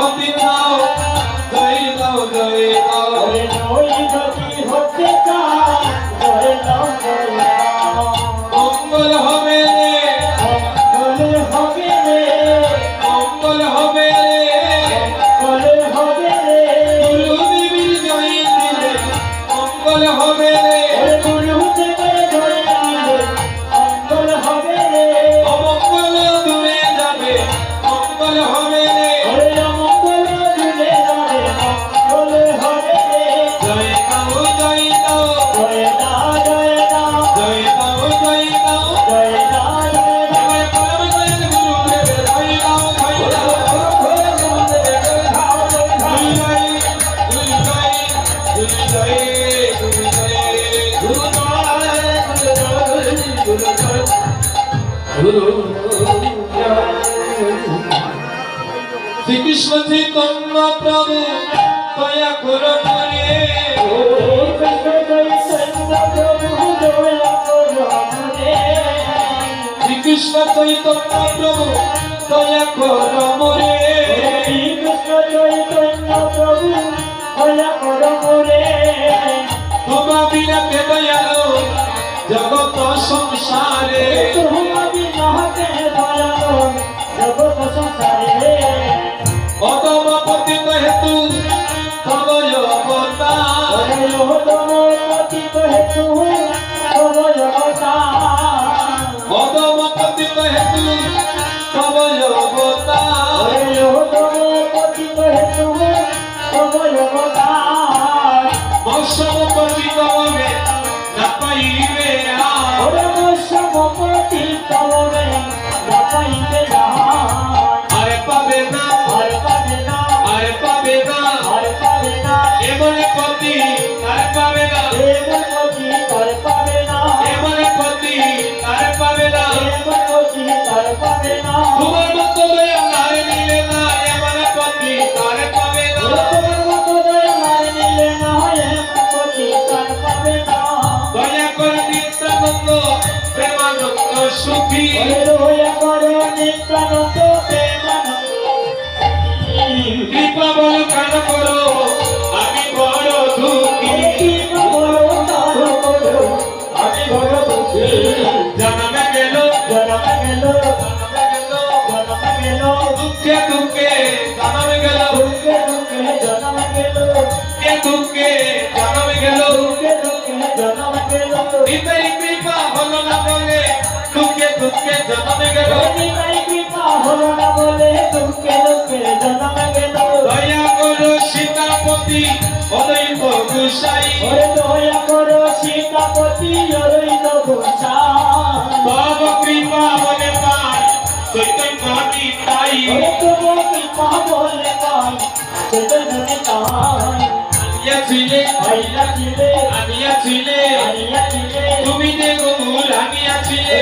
হতে চাও জয় দাও জয় দাও ওরে নই যদি হতে চাও জয় দাও জয় দাও মঙ্গল হবে রে মঙ্গল হবে রে মঙ্গল হবে রে মঙ্গল হবে রে গুরুদেবীর জয় দিলে মঙ্গল হবে রে ওরে গুরুদেবের জয় দিলে মঙ্গল হবে রে অমঙ্গল দূরে যাবে মঙ্গল হবে রে ওরে অমঙ্গল দূরে যাবে মঙ্গল হবে রে জয় দাও জয় দাও জয় দাও জয় দাও জয় দাও জয় দাও জয় দাও জয় দাও জয় পরম জয় গুরুদেবের জয় দাও জয় দাও শ্রীকৃষ্ণ চৈতন্য প্রভু দয়া করো মনে শ্রীকৃষ্ণ চৈতন্য প্রভু দয়া করো মনে তোমা বিনা কে দয়ালো জগত সংসারে অদম পতিত হেতু তব অবতার অদম পতিত হেতু তব অবতার মৌসম পতিত হবে না পাইবে আরে পাবে না আরে পাবে না এমনে পতি আরে পাবে না এমনে পতি আরে পাবে না তোমার মতো দয়া আর মিলে না এমনে পতি আরে পাবে না দয়া করে নিত্যানন্দ প্রেমানন্দ সুখী কৃপা বল কান করো আমি বড় দুঃখী জানামে গেল দুঃখে দুঃখে জানামে গেল দুঃখে জানামে গেল নিতাই কৃপা হলো না বলে দুঃখে দুঃখে জানামে গেল দয়া করো সীতাপতি অদৈব গোসাই তব কৃপা বলে পাই চৈতন্য নিতাই আনিয়াছিলে তুমি যে গৌর আনিয়াছিলে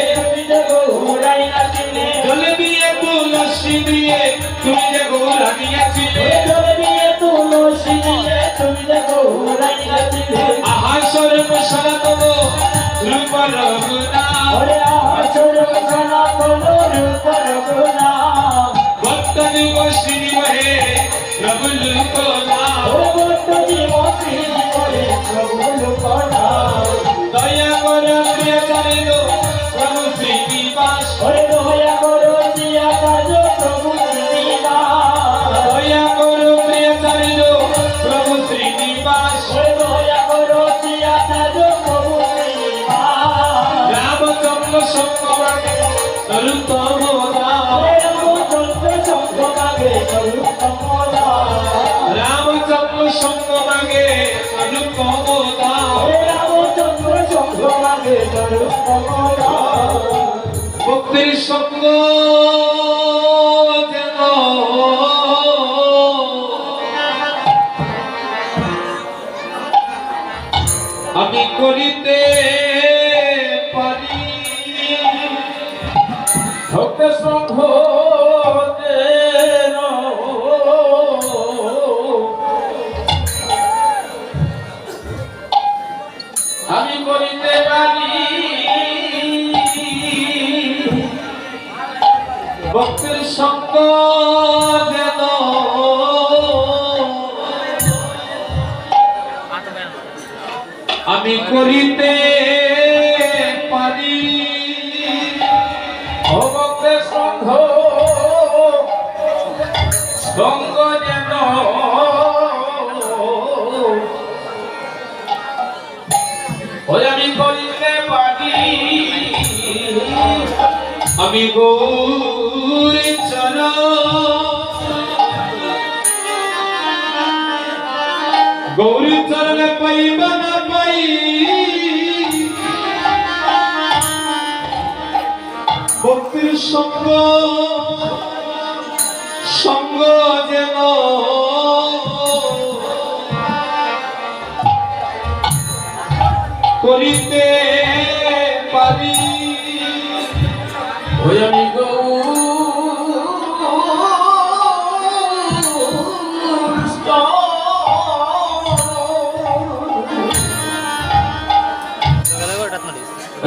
জলে দিয়ে তুলসী দিয়ে তুমি যে গৌর আনিয়াছিলে আহার স্বরূপ সনাতন রূপ রঘুনা ভক্ত যুগ শ্রীমহে প্রভু লোকনা দয়া কর প্রিয় চারিল প্রভু শ্রীনিবাস দয়া কর প্রিয় চারিল প্রভু শ্রীনিবাস রামচন্দ্র সঙ্গমাগে তরুতম রামচন্দ্র সঙ্গমাগে ভক্তির সঙ্গ যেন আমি করিতে পারি ভক্ত সঙ্গ আমি করিতে পারি ভক্তির সঙ্গ যেন যেন ওই আমি করিতে পারি আমি গৌরী চরণ গৌরী চরণে পাইবা না পাই ভক্তির সঙ্গ সঙ্গ যেন করিতে পারি ওই আমি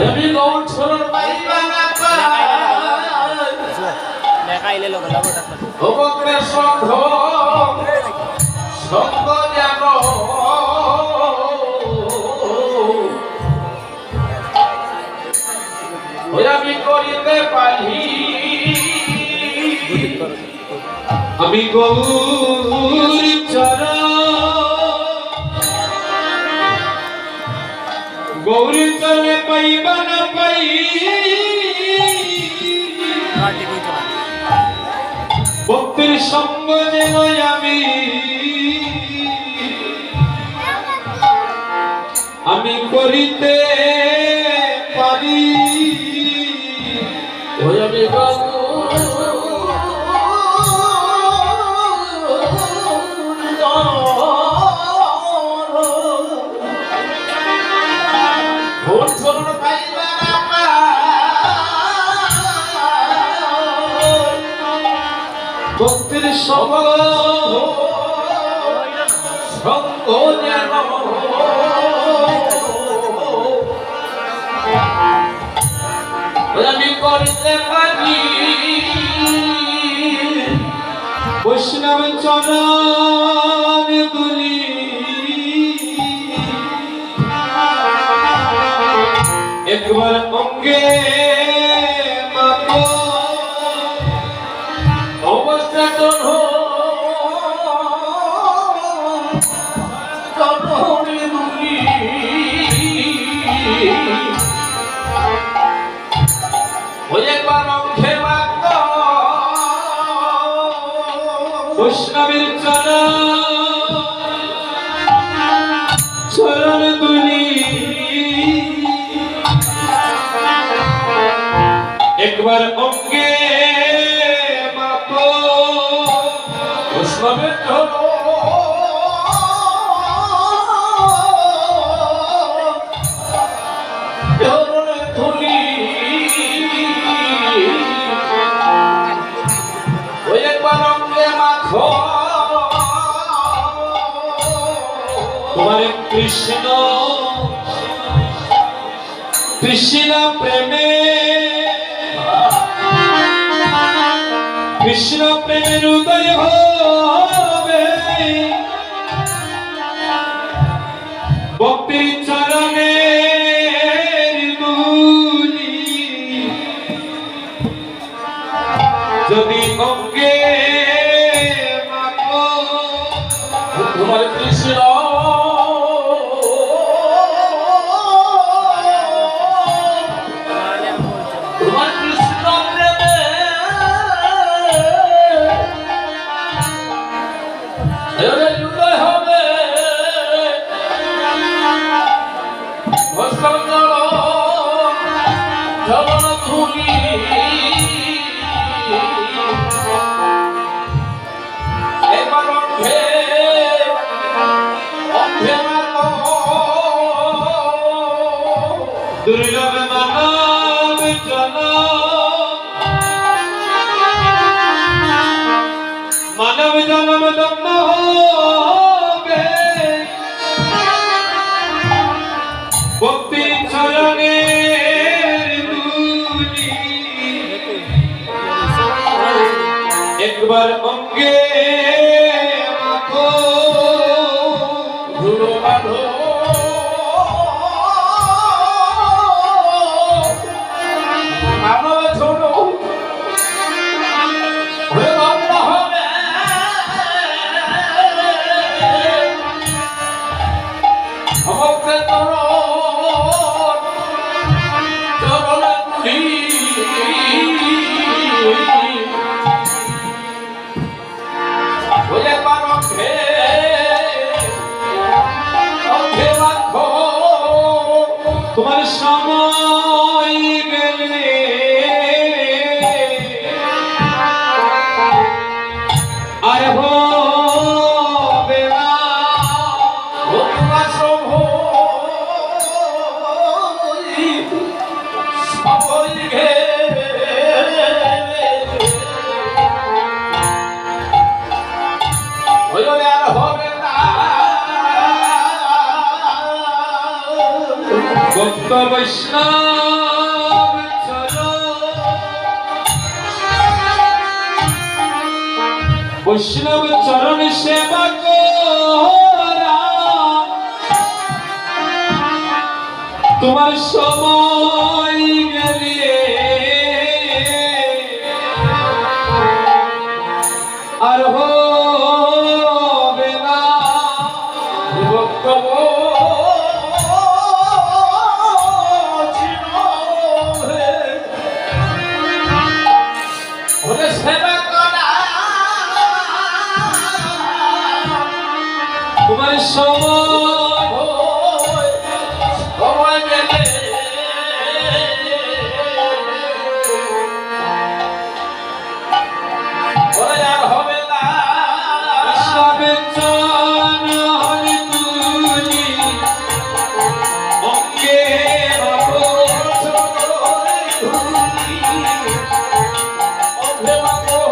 আমি গৌর ছড়ন পাইবা না দেখাইলে লোক লাগোটা ভক্তের সঙ্গ সঙ্গ যেন ওই আমি করিতে পারি আমি গৌরী চরণ গৌরী চরণে পাইবা না পাই ভক্তির সঙ্গ যেন আমি করিতে পারি ওই আমি ভক্তির সঙ্গ সঙ্গ যেন আমি করিতে পারি বৈষ্ণব চরণ দুলি একবার অঙ্গে মাপো অবস্থা বৈষ্ণবের চরণ দুলি একবার অঙ্গে মাপো বৈষ্ণবের তোমার কৃষ্ণ কৃষ্ণ প্রেমে কৃষ্ণ প্রেমের উদয় হবে ভক্তির চরণে দুলি যদি অঙ্গে মাখো তোমার কৃষ্ণ দুর্লভ মানব জন মানব জনম ধন্য হবে ভক্তি চরণে দুলি একবার অঙ্গে মাখো ধুলো বাঁধো হইলে আর হবে না ভক্ত বৈষ্ণব চলো বৈষ্ণব চরণ সেবা করা তোমার সময় গেলে আর হবে না ভক্ত সেবা করা তোমার সময় গেলে আর হবে না সবে চরণ হরি তুলি অঙ্গে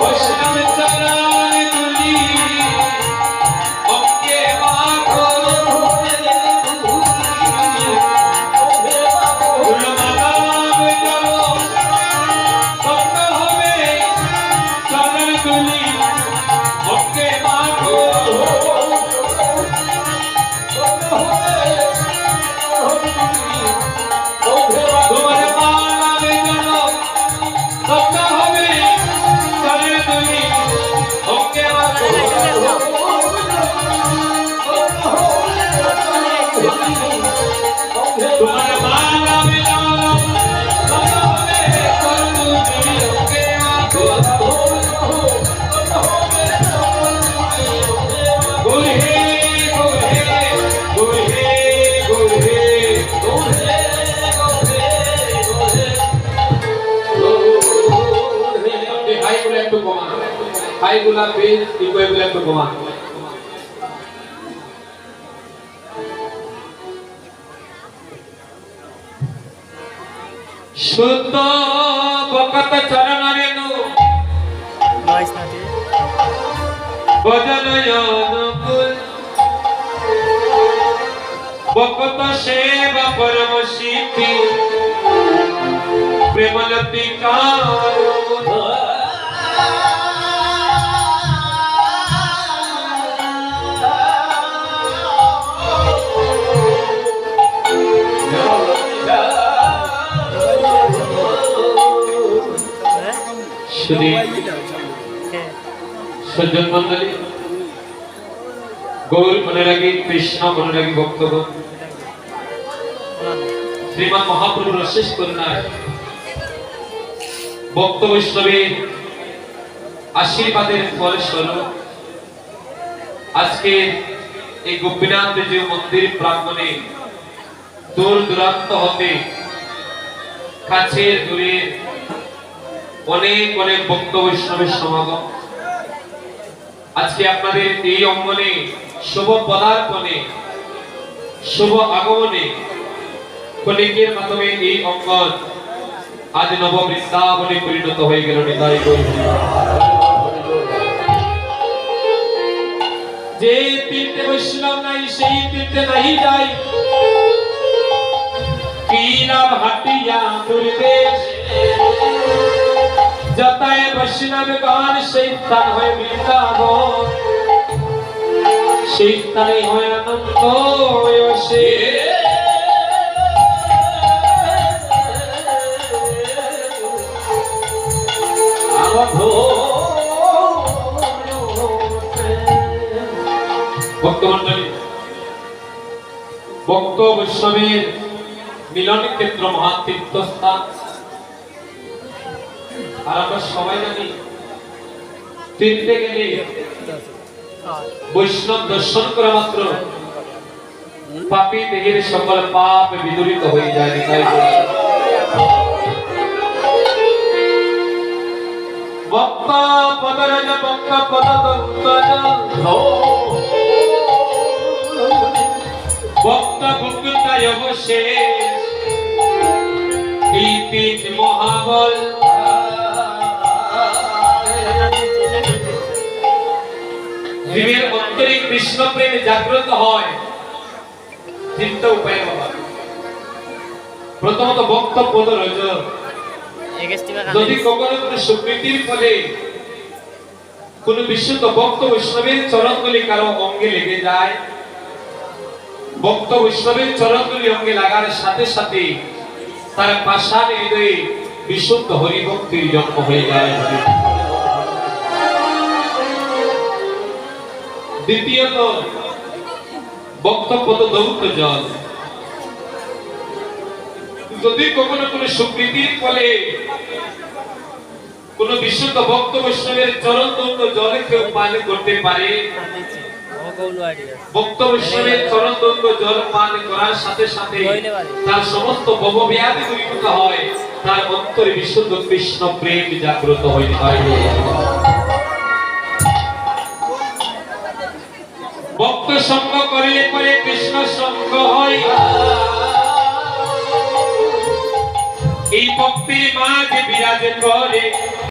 বৈষ্ণব চরণ তুলি অঙ্গে মাখো তোমার মালা মিলানো হবে করুণ তুমি ওকে মাখো গুরহে গুরহে গুরহে গুরহে গুরহে গুরহে হাই গুলো একটু কমান হাই গুলা বেশ ইকো গুলো একটু কমান শুদ্ধ ভকত চরণ রেণু নয়েস না দিয়ে ভজন অনুকূল ভকত সেবা পরম সিদ্ধি প্রেমলতি কার সজ্জন মন্ডলী গৌর অনুরাগী কৃষ্ণ অনুরাগী ভক্তগণ শ্রীমান মহাপ্রভুর অশেষ করুণায় ভক্ত বৈষ্ণবের আশীর্বাদের ফলস্বরূপ আজকে এই গোপীনাথ দেব মন্দির প্রাঙ্গণে দূর দূরান্ত হতে কাছের দূরে অনেক অনেক ভক্ত বৈষ্ণবের সমাগম আজকে আপনাদের এই অঙ্গনে শুভ পদার্পণে শুভ আগমনে কলিকের মাধ্যমে এই অঙ্গন আজ নব বৃন্দাবনে পরিণত হয়ে গেল নিতাই গৌর যে তীর্থে বৈষ্ণব নাই সেই তীর্থে নাই যাই কি নাম হাটিয়া দুর্দেশ যতায় বৈষ্ণব গান সেই স্থান হয় বৃন্দাবন সেই স্থানে হয় আনন্দ সে ভক্তমন্ডলী ভক্ত বৈষ্ণবের মিলন ক্ষেত্র মহান তীর্থস্থান আর আমরা সবাই জানি তীর্থে গেলে বৈষ্ণব দর্শন করা মাত্র পাপী দেহের সকল পাপ বিদূরিত হয়ে যায় তাই ভক্ত পদরজ ভক্ত পদদন্তজ ভক্ত ভক্তায় অবশেষ এই তিন মহাবল জীবের অন্তরে কৃষ্ণ প্রেম জাগ্রত হয় তিনটা উপায় বাবা। প্রথমত বক্তব্য রজন, যদি কখনো কোনো সুকৃতির ফলে কোন বিশুদ্ধ ভক্ত বৈষ্ণবের চরণগুলি কারো অঙ্গে লেগে যায়, ভক্ত বৈষ্ণবের চরণগুলি অঙ্গে লাগার সাথে সাথে তার পাষাণ হৃদয়ে বিশুদ্ধ হরিভক্তির জন্ম হয়ে যায়। দ্বিতীয়ত বক্তব্য দৌত জল, যদি কখনো কোন সুকৃতির ফলে কোন বিশুদ্ধ ভক্ত বৈষ্ণবের চরণ দৌত জলে কেউ পান করতে পারে, ভক্ত বৈষ্ণবের চরণ দৌত জল পান করার সাথে সাথে তার সমস্ত ভবব্যাধি দূরীভূত হয়, তার অন্তরে বিশুদ্ধ কৃষ্ণ প্রেম জাগ্রত হইতে হয়। ভক্ত সঙ্গ করিলে পরে কৃষ্ণ সঙ্গ হয়, এই ভক্তির মাঝে বিরাজ করে